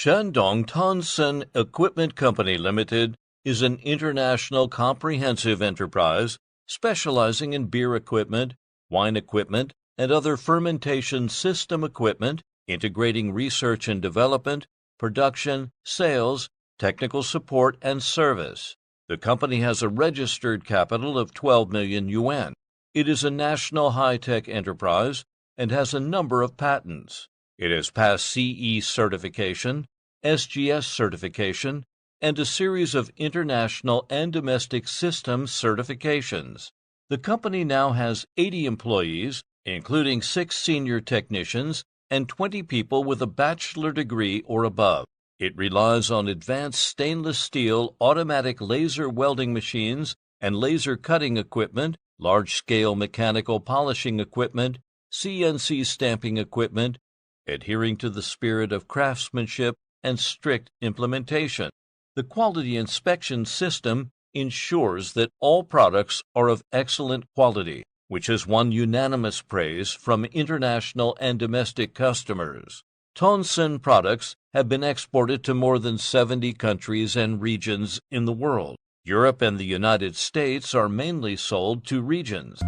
Shandong Tonsen Equipment Company Limited is an international comprehensive enterprise specializing in beer equipment, wine equipment, and other fermentation system equipment, integrating research and development, production, sales, technical support, and service. The company has a registered capital of 12 million yuan. It is a national high-tech enterprise and has a number of patents. It has passed CE certification, SGS certification, and a series of international and domestic systems certifications. The company now has 80 employees, including 6 senior technicians and 20 people with a bachelor degree or above. It relies on advanced stainless steel automatic laser welding machines and laser cutting equipment, large-scale mechanical polishing equipment, CNC stamping equipment, adhering to the spirit of craftsmanship and strict implementation. The quality inspection system ensures that all products are of excellent quality, which has won unanimous praise from international and domestic customers. Tonsen products have been exported to more than 70 countries and regions in the world. Europe and the United States are mainly sold to regions.